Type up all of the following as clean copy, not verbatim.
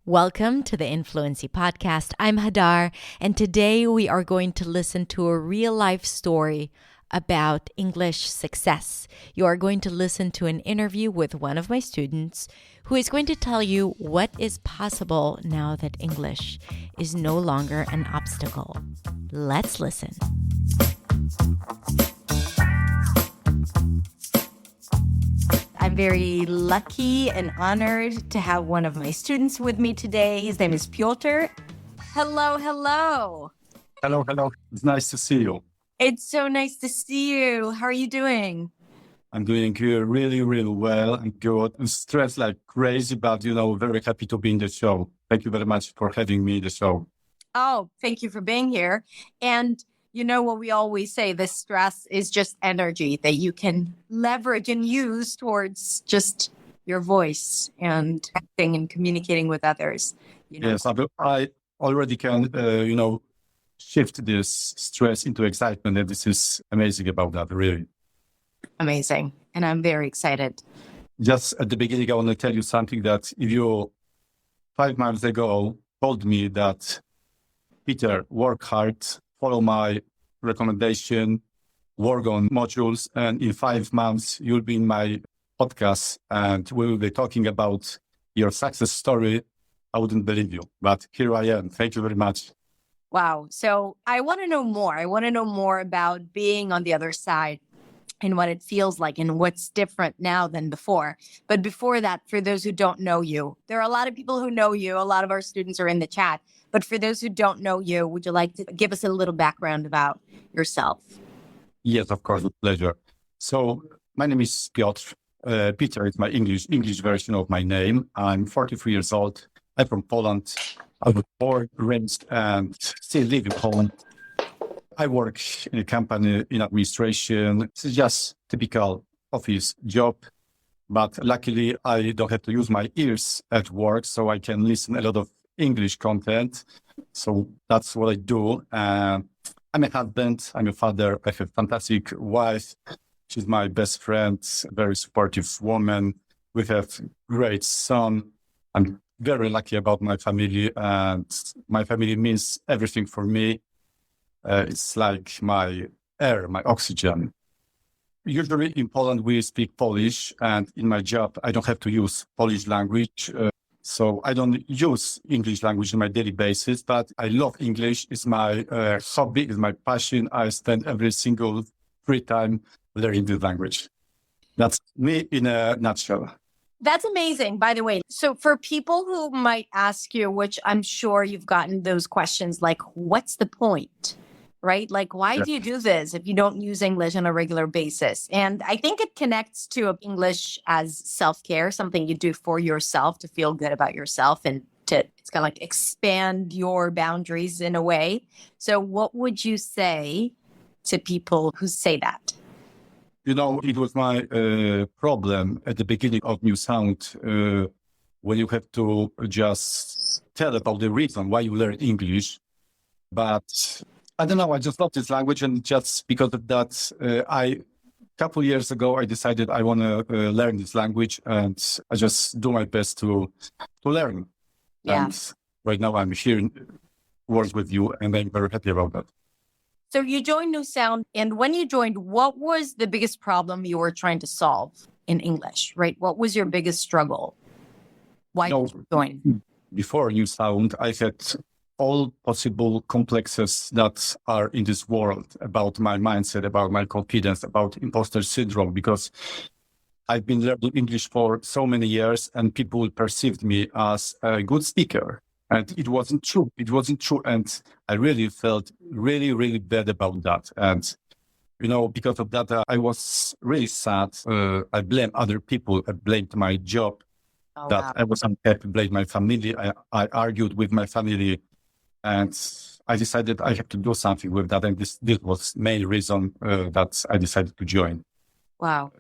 Welcome to the Influency Podcast. I'm Hadar, and today we are going to listen to a real-life story about English success. You are going to listen to an interview with one of my students who is going to tell you what is possible now that English is no longer an obstacle. Let's listen. I'm very lucky and honored to have one of my students with me today. His name is Piotr. Hello. Hello. It's nice to see you. It's so nice to see you. How are you doing? I'm doing really well and good. I'm stressed like crazy, but very happy to be in the show. Thank you very much for having me in the show. Oh, thank you for being here. And you know what we always say, this stress is just energy that you can leverage and use towards just your voice and acting and communicating with others. Yes, I already can, shift this stress into excitement. And this is amazing about that, really. Amazing. And I'm very excited. Just at the beginning, I want to tell you something that if you 5 months ago told me that, Peter, work hard, follow my recommendation, work on modules, and in 5 months, you'll be in my podcast and we will be talking about your success story. I wouldn't believe you, but here I am. Thank you very much. Wow. So I want to know more. I want to know more about being on the other side and what it feels like and what's different now than before. But before that, for those who don't know you, there are a lot of people who know you. A lot of our students are in the chat. But for those who don't know you, would you like to give us a little background about yourself? Yes, of course, with pleasure. So my name is Piotr. Peter is my English version of my name. I'm 43 years old. I'm from Poland. I was born, raised, and still live in Poland. I work in a company in administration. It's just typical office job, but luckily I don't have to use my ears at work, so I can listen a lot of English content. So that's what I do. I'm a husband, I'm a father, I have a fantastic wife. She's my best friend, a very supportive woman. We have a great son. I'm very lucky about my family, and my family means everything for me. It's like my air, my oxygen. Usually in Poland, we speak Polish, and in my job, I don't have to use Polish language. So I don't use English language on my daily basis, but I love English. It's my hobby, it's my passion. I spend every single free time learning the language. That's me in a nutshell. That's amazing, by the way. So for people who might ask you, which I'm sure you've gotten those questions, like, what's the point? Right? Like, why do you do this if you don't use English on a regular basis? And I think it connects to English as self-care, something you do for yourself to feel good about yourself and it's kind of like expand your boundaries in a way. So what would you say to people who say that? It was my problem at the beginning of New Sound when you have to just tell about the reason why you learn English. But I don't know, I just love this language, and just because of that, a couple years ago, I decided I want to learn this language, and I just do my best to learn. Yeah. And right now I'm here to work with you, and I'm very happy about that. So you joined New Sound, and when you joined, what was the biggest problem you were trying to solve in English, right? What was your biggest struggle? Why did you join? Before New Sound, I had all possible complexes that are in this world about my mindset, about my confidence, about imposter syndrome, because I've been learning English for so many years and people perceived me as a good speaker. And it wasn't true. And I really felt really bad about that. And, because of that, I was really sad. I blame other people. I blamed my job that I was unhappy, blamed my family. I argued with my family. And I decided I have to do something with that. And this was the main reason that I decided to join. Wow.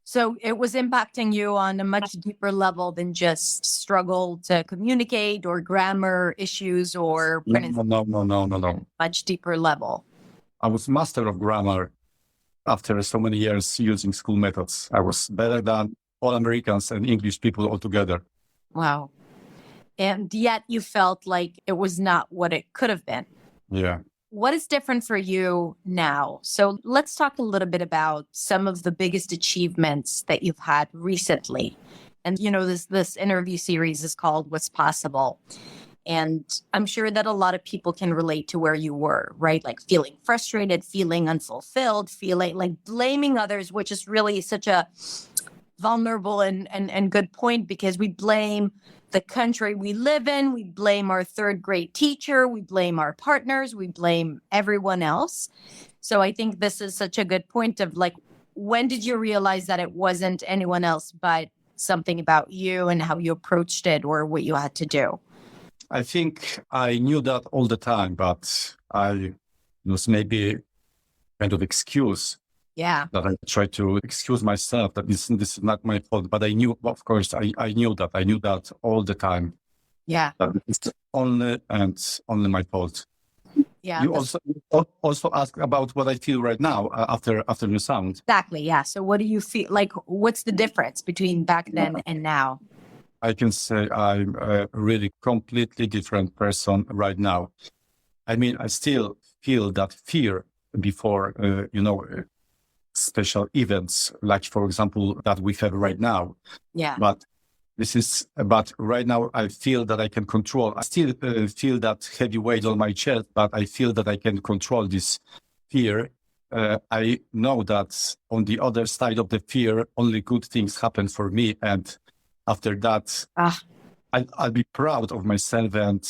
So it was impacting you on a much deeper level than just struggle to communicate or grammar issues or No. Much deeper level. I was master of grammar after so many years using school methods. I was better than all Americans and English people altogether. Wow. And yet you felt like it was not what it could have been. Yeah. What is different for you now? So let's talk a little bit about some of the biggest achievements that you've had recently. And this interview series is called What's Possible. And I'm sure that a lot of people can relate to where you were, right? Like feeling frustrated, feeling unfulfilled, feeling like blaming others, which is really such a vulnerable and good point, because we blame the country we live in, we blame our third grade teacher, we blame our partners, we blame everyone else. So I think this is such a good point of like, when did you realize that it wasn't anyone else but something about you and how you approached it or what you had to do? I think I knew that all the time, but I was maybe kind of excuse. Yeah. That I try to excuse myself that this is not my fault. But I knew, of course, I knew that all the time. Yeah. That it's only my fault. Yeah. You also ask about what I feel right now after the sound. Exactly. Yeah. So what do you feel like? What's the difference between back then and now? I can say I'm a really completely different person right now. I mean, I still feel that fear before, special events, like, for example, that we have right now. Yeah. But right now I feel that I can control. I still feel that heavy weight on my chest, but I feel that I can control this fear. I know that on the other side of the fear, only good things happen for me. And after that, I'll be proud of myself, and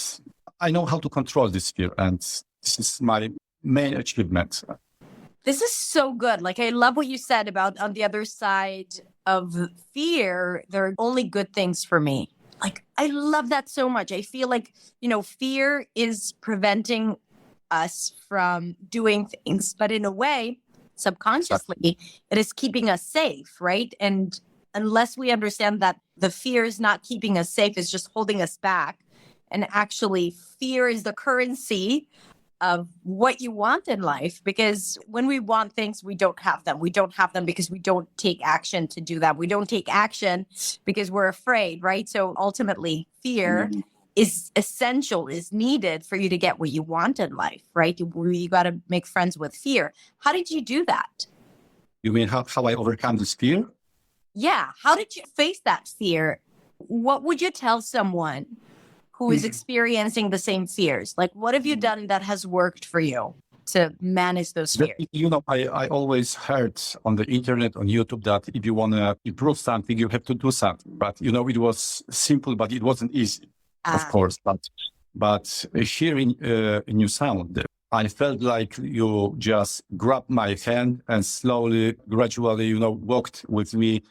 I know how to control this fear. And this is my main achievement. This is so good. Like, I love what you said about on the other side of fear, there are only good things for me. Like, I love that so much. I feel like, fear is preventing us from doing things, but in a way, subconsciously, it is keeping us safe, right? And unless we understand that the fear is not keeping us safe, it's just holding us back. And actually, fear is the currency of what you want in life, because when we want things, we don't have them. We don't have them because we don't take action to do that. We don't take action because we're afraid, right? So ultimately, fear is essential, is needed for you to get what you want in life, right? You got to make friends with fear. How did you do that? You mean how I overcome this fear? Yeah. How did you face that fear? What would you tell someone who is experiencing the same fears? Like, what have you done that has worked for you to manage those fears? I always heard on the internet, on YouTube, that if you want to improve something, you have to do something. But, it was simple, but it wasn't easy, of course. But hearing a new sound, I felt like you just grabbed my hand and slowly, gradually, walked with me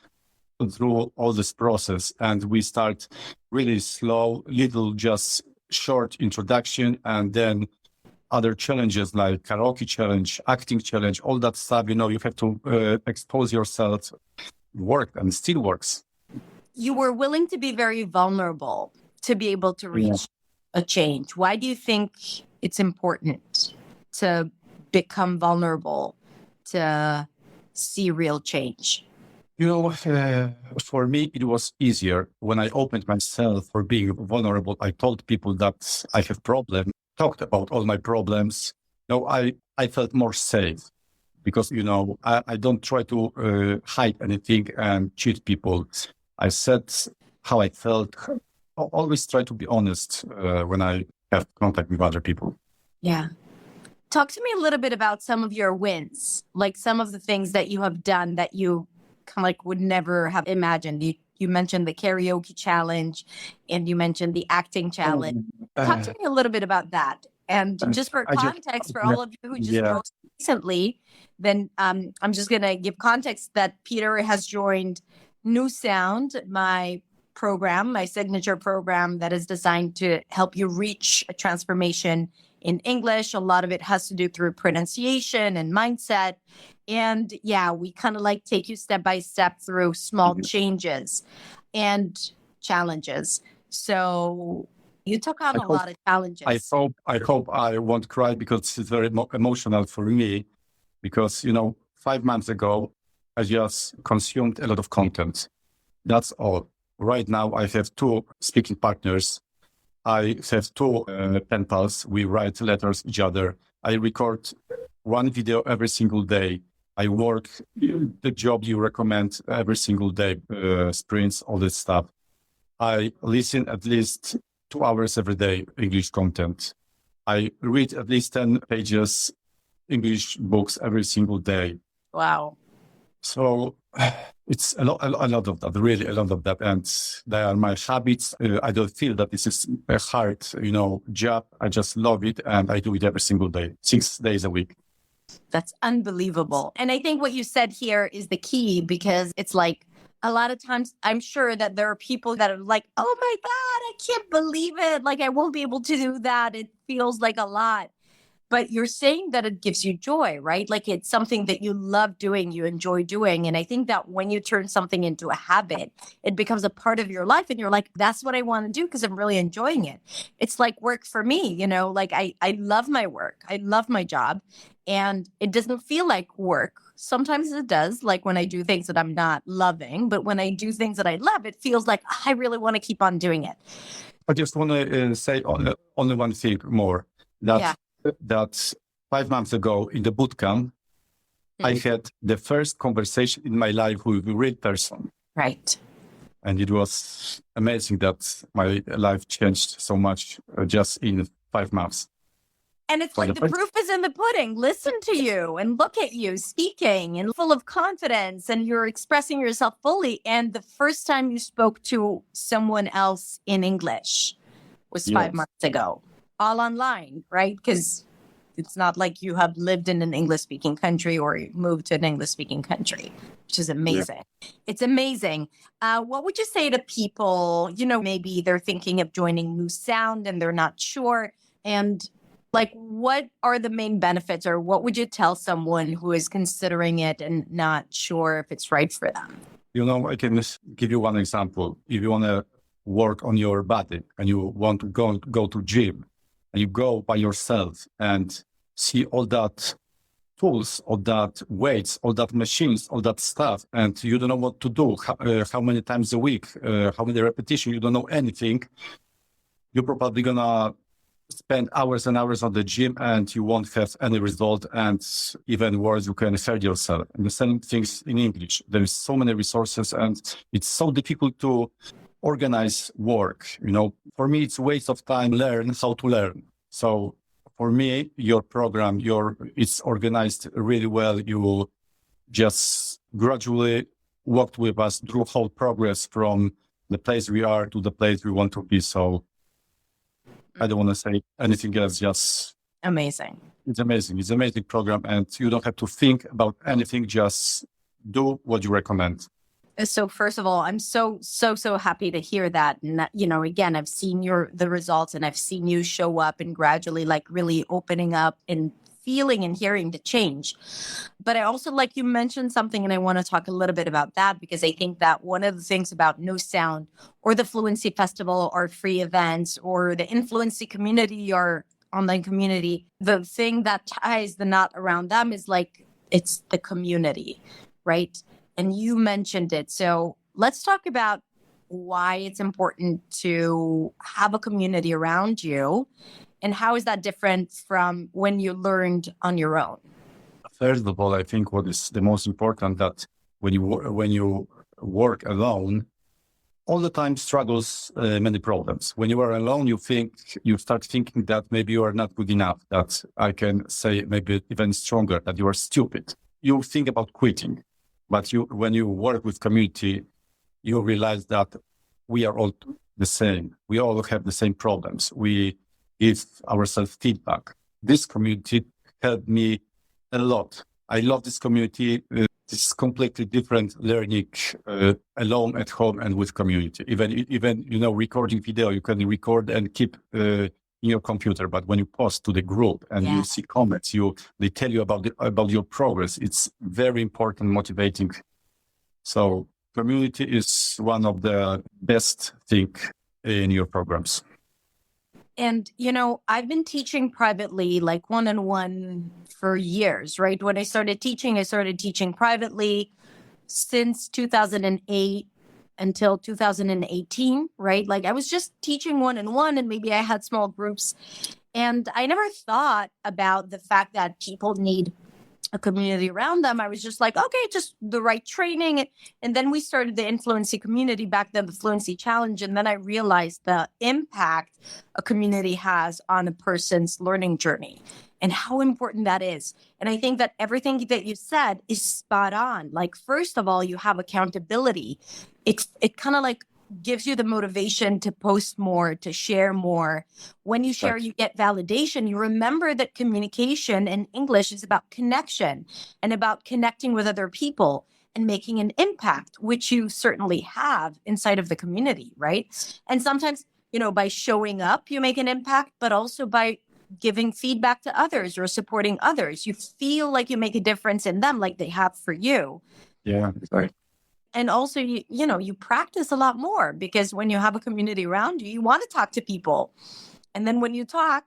through all this process. And we start really slow, little, just short introduction, and then other challenges like karaoke challenge, acting challenge, all that stuff. You have to expose yourself. Worked and still works. You were willing to be very vulnerable to be able to reach a change. Why do you think it's important to become vulnerable to see real change? For me, it was easier when I opened myself for being vulnerable. I told people that I have problems, talked about all my problems. I felt more safe because, I don't try to hide anything and cheat people. I said how I felt. Always try to be honest when I have contact with other people. Yeah. Talk to me a little bit about some of your wins, like some of the things that you have done that you kind of like would never have imagined. You mentioned the karaoke challenge and you mentioned the acting challenge. Talk to me a little bit about that. And just for context, for all of you who just wrote recently, then I'm just going to give context that Peter has joined New Sound, my program, my signature program that is designed to help you reach a transformation in English. A lot of it has to do through pronunciation and mindset. And we kind of like take you step by step through small changes and challenges. So you took on a lot of challenges. I hope I won't cry because it's very emotional for me because, 5 months ago, I just consumed a lot of content. That's all. Right now, I have 2 speaking partners. I have two pen pals. We write letters each other. I record one video every single day. I work the job you recommend every single day, sprints, all this stuff. I listen at least 2 hours every day, English content. I read at least 10 pages English books every single day. Wow. So it's a lot of that, really a lot of that. And they are my habits. I don't feel that this is a hard, job. I just love it. And I do it every single day, 6 days a week. That's unbelievable. And I think what you said here is the key, because it's like a lot of times I'm sure that there are people that are like, oh my God, I can't believe it. Like, I won't be able to do that. It feels like a lot. But you're saying that it gives you joy, right? Like, it's something that you love doing, you enjoy doing. And I think that when you turn something into a habit, it becomes a part of your life. And you're like, that's what I want to do because I'm really enjoying it. It's like work for me, like I love my work. I love my job. And it doesn't feel like work. Sometimes it does, like when I do things that I'm not loving. But when I do things that I love, it feels like I really want to keep on doing it. I just want to say only one thing more. That 5 months ago in the boot camp, I had the first conversation in my life with a real person. Right. And it was amazing that my life changed so much just in 5 months. And it's like the proof is in the pudding. Listen to you and look at you speaking and full of confidence, and you're expressing yourself fully. And the first time you spoke to someone else in English was 5 months ago, all online, right? Because it's not like you have lived in an English-speaking country or moved to an English-speaking country, which is amazing. Yeah. It's amazing. What would you say to people, maybe they're thinking of joining New Sound and they're not sure? And like, what are the main benefits, or what would you tell someone who is considering it and not sure if it's right for them? I can give you one example. If you want to work on your body and you want to go to gym, and you go by yourself and see all that tools, all that weights, all that machines, all that stuff, and you don't know what to do, how many times a week, how many repetitions, you don't know anything, you're probably gonna spend hours and hours on the gym and you won't have any result. And even worse, you can hurt yourself. And the same things in English. There's so many resources and it's so difficult to organize work. For me, it's a waste of time, learn how to learn. So for me, your program, it's organized really well. You will just gradually walk with us through whole progress from the place we are to the place we want to be. So I don't want to say anything else, just amazing. It's amazing. It's an amazing program. And you don't have to think about anything, just do what you recommend. So first of all, I'm so happy to hear that. And that, again, I've seen the results, and I've seen you show up and gradually like really opening up and feeling and hearing the change. But I also, like, you mentioned something, and I want to talk a little bit about that, because I think that one of the things about No Sound or the Fluency Festival or free events or the Influency community or online community, the thing that ties the knot around them is like, it's the community, right? And you mentioned it. So let's talk about why it's important to have a community around you, and how is that different from when you learned on your own? First of all, I think what is the most important, that when you work alone, all the time struggles many problems. When you are alone, you start thinking that maybe you are not good enough, that I can say maybe even stronger, that you are stupid. You think about quitting. But when you work with community, you realize that we are all the same. We all have the same problems. We give ourselves feedback. This community helped me a lot. I love this community. It's completely different learning alone at home and with community. Even recording video, you can record and keep in your computer. But when you post to the group and you see comments, they tell you about your progress. It's very important, motivating. So community is one of the best thing in your programs. And, I've been teaching privately, like one-on-one for years, right? When I started teaching privately since 2008. until 2018, right? Like I was just teaching one-on-one and maybe I had small groups. And I never thought about the fact that people need a community around them. I was just like, okay, just the right training. And then we started the Influency community, back then the Fluency Challenge. And then I realized the impact a community has on a person's learning journey and how important that is. And I think that everything that you said is spot on. Like, first of all, you have accountability. It kind of like gives you the motivation to post more, to share more. When you share, you get validation. You remember that communication in English is about connection and about connecting with other people and making an impact, which you certainly have inside of the community, right? And sometimes, by showing up, you make an impact, but also by giving feedback to others or supporting others. You feel like you make a difference in them like they have for you. Yeah, right. And also, you practice a lot more because when you have a community around you, you want to talk to people. And then when you talk,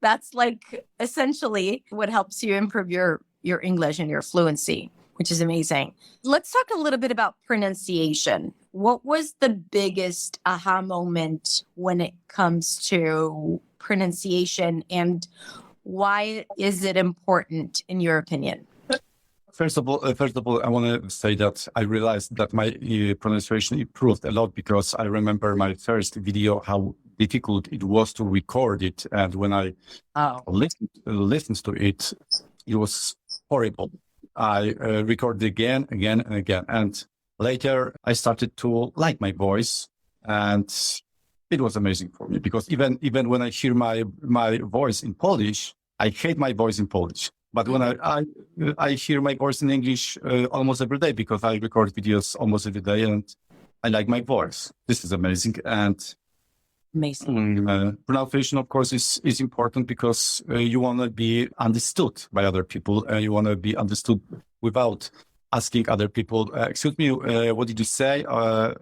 that's like essentially what helps you improve your English and your fluency, which is amazing. Let's talk a little bit about pronunciation. What was the biggest aha moment when it comes to pronunciation, and why is it important in your opinion? First of all, I want to say that I realized that my pronunciation improved a lot because I remember my first video, how difficult it was to record it. And when I listened to it, it was horrible. I recorded again and again. And later I started to like my voice, and it was amazing for me because even when I hear my voice in Polish, I hate my voice in Polish. But when I hear my voice in English almost every day because I record videos almost every day and I like my voice. This is amazing. And pronunciation, of course, is important because you want to be understood by other people. You want to be understood without asking other people, excuse me, what did you say? All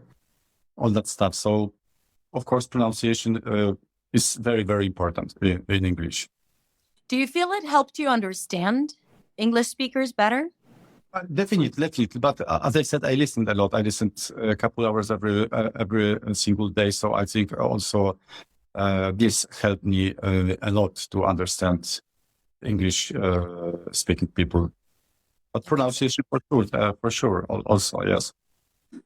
that stuff. So, of course, pronunciation is very, very important in English. Do you feel it helped you understand English speakers better? Definitely. But as I said, I listened a lot. I listened a couple hours every single day. So I think also this helped me a lot to understand English speaking people. But pronunciation for sure, also, yes.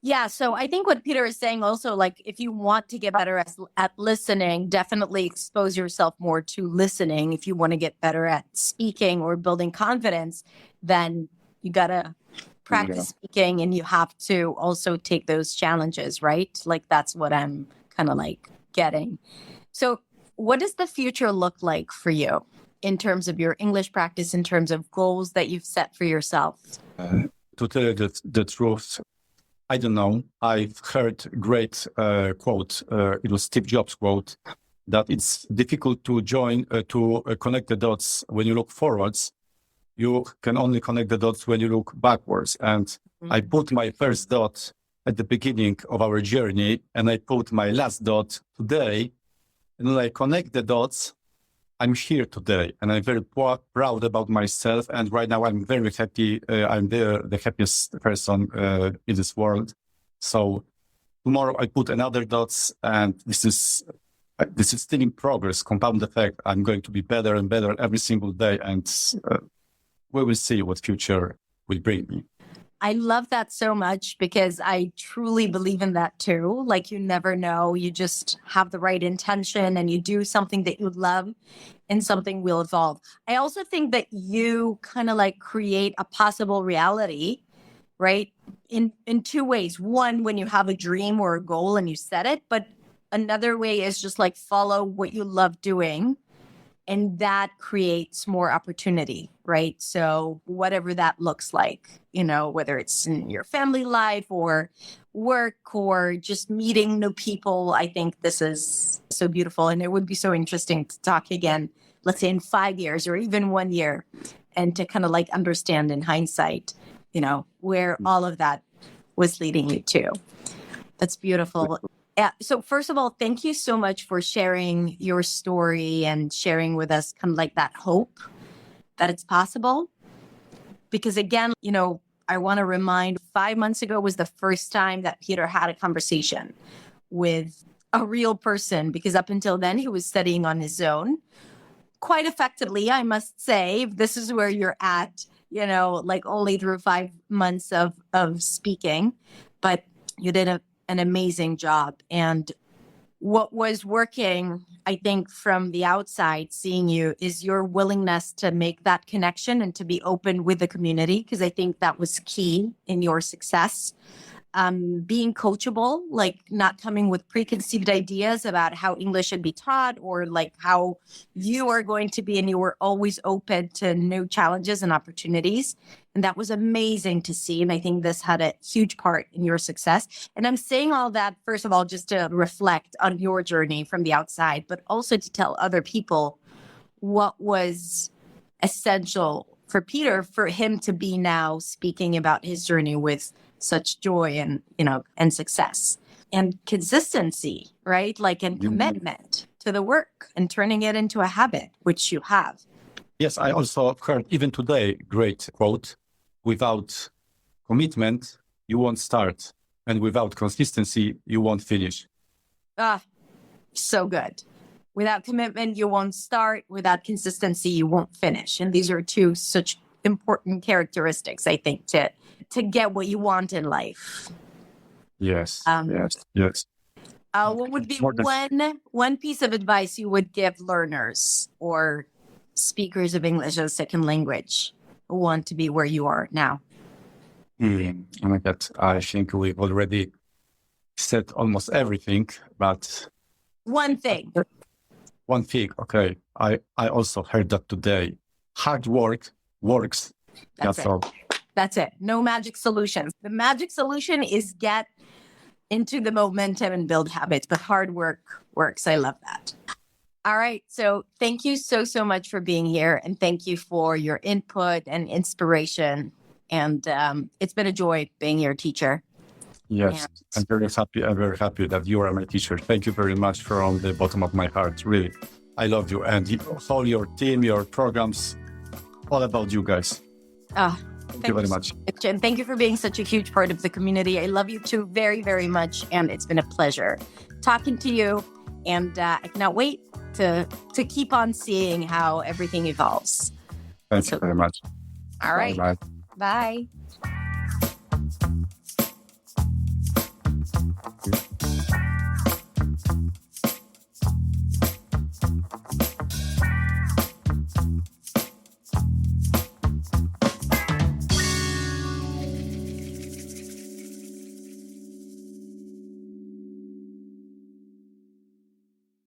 Yeah, so I think what Peter is saying also, like, if you want to get better at listening, definitely expose yourself more to listening. If you want to get better at speaking or building confidence, then you got to practice speaking, and you have to also take those challenges, right? Like, that's what I'm kind of like getting. So what does the future look like for you in terms of your English practice, in terms of goals that you've set for yourself? To tell you the truth, I don't know. I've heard a great quote. It was Steve Jobs' quote that it's difficult to connect the dots when you look forwards. You can only connect the dots when you look backwards. And I put my first dot at the beginning of our journey, and I put my last dot today. And when I connect the dots, I'm here today, and I'm very proud about myself. And right now, I'm very happy. I'm the happiest person in this world. So tomorrow, I put another dots, and this is still in progress. Compound effect. I'm going to be better and better every single day, and we will see what future will bring me. I love that so much because I truly believe in that too. Like, you never know. You just have the right intention and you do something that you love, and something will evolve. I also think that you kind of like create a possible reality, right? In two ways. One, when you have a dream or a goal and you set it, but another way is just like follow what you love doing. And that creates more opportunity, right? So whatever that looks like, whether it's in your family life or work or just meeting new people, I think this is so beautiful. And it would be so interesting to talk again, let's say in 5 years or even 1 year, and to kind of like understand in hindsight, where all of that was leading you to. That's beautiful. Yeah. So first of all, thank you so much for sharing your story and sharing with us kind of like that hope that it's possible. Because again, I want to remind 5 months ago was the first time that Peter had a conversation with a real person, because up until then he was studying on his own quite effectively, I must say. If this is where you're at, like only through 5 months of speaking, but you did an amazing job. And what was working, I think, from the outside seeing you is your willingness to make that connection and to be open with the community, because I think that was key in your success. Being coachable, like not coming with preconceived ideas about how English should be taught or like how you are going to be, and you were always open to new challenges and opportunities. And that was amazing to see. And I think this had a huge part in your success. And I'm saying all that, first of all, just to reflect on your journey from the outside, but also to tell other people what was essential for Peter, for him to be now speaking about his journey with such joy and, and success and consistency, right? Like, and commitment to the work and turning it into a habit, which you have. Yes, I also heard even today, great quote, without commitment, you won't start. And without consistency, you won't finish. So good. Without commitment, you won't start. Without consistency, you won't finish. And these are two such important characteristics, I think, to get what you want in life. Yes. Yes. What would be one piece of advice you would give learners or speakers of English as a second language who want to be where you are now? I think we've already said almost everything, but one thing. Okay. I also heard that today. Hard work works. That's it. No magic solutions. The magic solution is get into the momentum and build habits, but hard work works. I love that. All right. So thank you so much for being here. And thank you for your input and inspiration. And it's been a joy being your teacher. Yes. I'm very happy that you are my teacher. Thank you very much from the bottom of my heart. Really. I love you. And all your team, your programs, all about you guys. Thank you very much. And thank you for being such a huge part of the community. I love you too very, very much. And it's been a pleasure talking to you. And I cannot wait to keep on seeing how everything evolves. Thank you very much. All right. Bye. Bye.